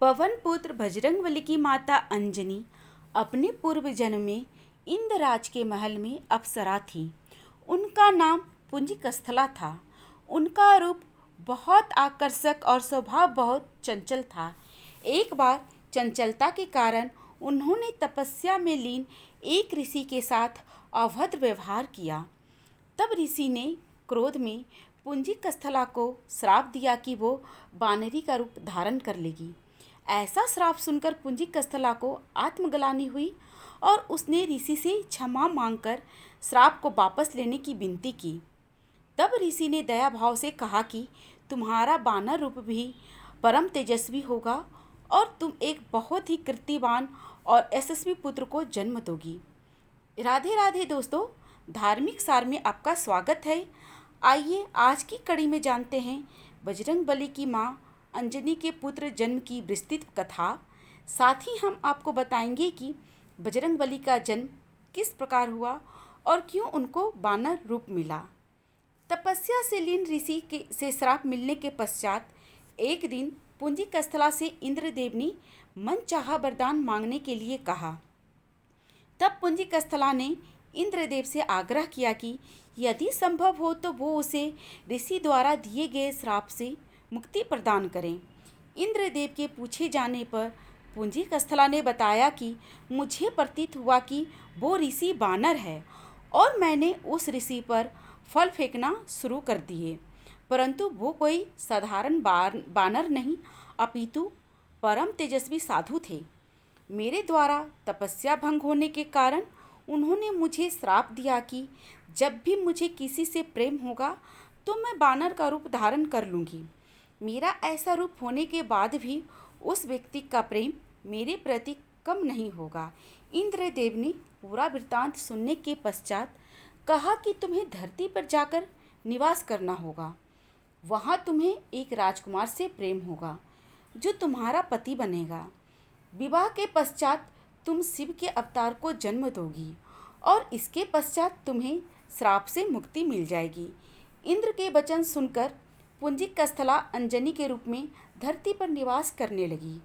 पवन पुत्र बजरंगबली की माता अंजनी अपने पूर्व जन्म में इंद्रराज के महल में अप्सरा थी। उनका नाम पुंजिकस्थला था। उनका रूप बहुत आकर्षक और स्वभाव बहुत चंचल था। एक बार चंचलता के कारण उन्होंने तपस्या में लीन एक ऋषि के साथ अभद्र व्यवहार किया। तब ऋषि ने क्रोध में पुंजिकस्थला को श्राप दिया कि वो बानरी का रूप धारण कर लेगी। ऐसा श्राप सुनकर पुंजिकस्थला को आत्मग्लानि हुई और उसने ऋषि से क्षमा मांगकर श्राप को वापस लेने की विनती की। तब ऋषि ने दया भाव से कहा कि तुम्हारा बानर रूप भी परम तेजस्वी होगा और तुम एक बहुत ही कीर्तिवान और यशस्वी पुत्र को जन्म दोगी। राधे राधे दोस्तों, धार्मिक सार में आपका स्वागत है। आइए आज की कड़ी में जानते हैं बजरंगबली की माँ अंजनी के पुत्र जन्म की विस्तृत कथा। साथ ही हम आपको बताएंगे कि बजरंगबली का जन्म किस प्रकार हुआ और क्यों उनको बानर रूप मिला। तपस्या से लीन ऋषि से श्राप मिलने के पश्चात एक दिन पुंजिकस्थला से इंद्रदेव ने मनचाहा वरदान मांगने के लिए कहा। तब पुंजिकस्थला ने इंद्रदेव से आग्रह किया कि यदि संभव हो तो वो उसे ऋषि द्वारा दिए गए श्राप से मुक्ति प्रदान करें। इंद्रदेव के पूछे जाने पर पुंजिकस्थला ने बताया कि मुझे प्रतीत हुआ कि वो ऋषि बानर है और मैंने उस ऋषि पर फल फेंकना शुरू कर दिए, परंतु वो कोई साधारण बानर नहीं अपितु परम तेजस्वी साधु थे। मेरे द्वारा तपस्या भंग होने के कारण उन्होंने मुझे श्राप दिया कि जब भी मुझे किसी से प्रेम होगा तो मैं बानर का रूप धारण कर लूँगी। मेरा ऐसा रूप होने के बाद भी उस व्यक्ति का प्रेम मेरे प्रति कम नहीं होगा। इंद्रदेव ने पूरा वृत्तांत सुनने के पश्चात कहा कि तुम्हें धरती पर जाकर निवास करना होगा। वहाँ तुम्हें एक राजकुमार से प्रेम होगा जो तुम्हारा पति बनेगा। विवाह के पश्चात तुम शिव के अवतार को जन्म दोगी और इसके पश्चात तुम्हें श्राप से मुक्ति मिल जाएगी। इंद्र के वचन सुनकर पुंजिकस्थला अंजनी के रूप में धरती पर निवास करने लगी।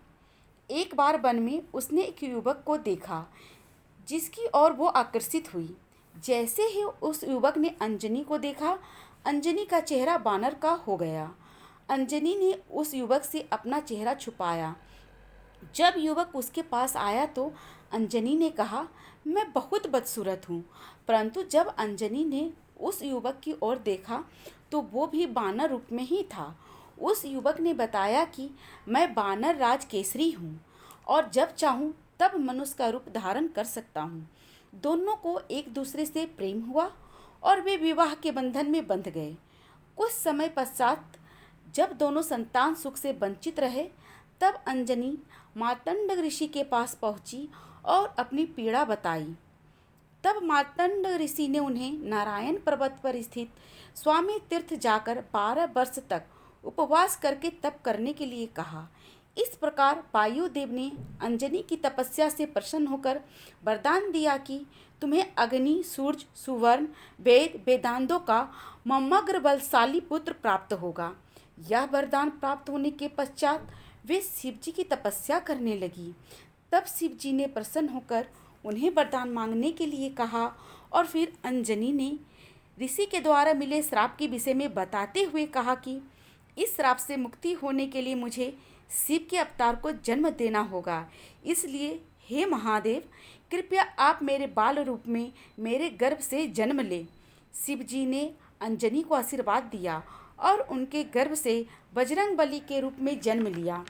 एक बार वन में उसने एक युवक को देखा जिसकी ओर वो आकर्षित हुई। जैसे ही उस युवक ने अंजनी को देखा, अंजनी का चेहरा बानर का हो गया। अंजनी ने उस युवक से अपना चेहरा छुपाया। जब युवक उसके पास आया तो अंजनी ने कहा, मैं बहुत बदसूरत हूँ। परंतु जब अंजनी ने उस युवक की ओर देखा तो वो भी बानर रूप में ही था। उस युवक ने बताया कि मैं बानर राज केसरी हूँ और जब चाहूँ तब मनुष्य का रूप धारण कर सकता हूँ। दोनों को एक दूसरे से प्रेम हुआ और वे विवाह के बंधन में बंध गए। कुछ समय पश्चात जब दोनों संतान सुख से वंचित रहे तब अंजनी मार्तंड ऋषि के पास पहुंची और अपनी पीड़ा बताई। तब मार्तंड ऋषि ने उन्हें नारायण पर्वत पर स्थित स्वामी तीर्थ जाकर 12 वर्ष तक उपवास करके तप करने के लिए कहा। इस प्रकार वायुदेव ने अंजनी की तपस्या से प्रसन्न होकर वरदान दिया कि तुम्हें अग्नि, सूर्य, सुवर्ण, वेद, वेदांतों का ममग्र बलशाली पुत्र प्राप्त होगा। यह वरदान प्राप्त होने के पश्चात वे शिवजी की तपस्या करने लगी। तब शिवजी ने प्रसन्न होकर उन्हें वरदान मांगने के लिए कहा और फिर अंजनी ने ऋषि के द्वारा मिले श्राप के विषय में बताते हुए कहा कि इस श्राप से मुक्ति होने के लिए मुझे शिव के अवतार को जन्म देना होगा। इसलिए हे महादेव, कृपया आप मेरे बाल रूप में मेरे गर्भ से जन्म ले। शिवजी ने अंजनी को आशीर्वाद दिया और उनके गर्भ से बजरंगबली के रूप में जन्म लिया।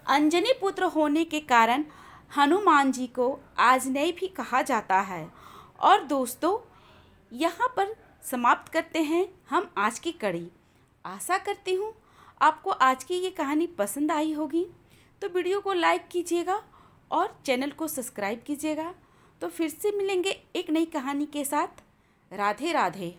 अंजनी पुत्र होने के कारण हनुमान जी को आंजनेय भी कहा जाता है। और दोस्तों, यहाँ पर समाप्त करते हैं हम आज की कड़ी। आशा करती हूँ आपको आज की ये कहानी पसंद आई होगी। तो वीडियो को लाइक कीजिएगा और चैनल को सब्सक्राइब कीजिएगा। तो फिर से मिलेंगे एक नई कहानी के साथ। राधे राधे।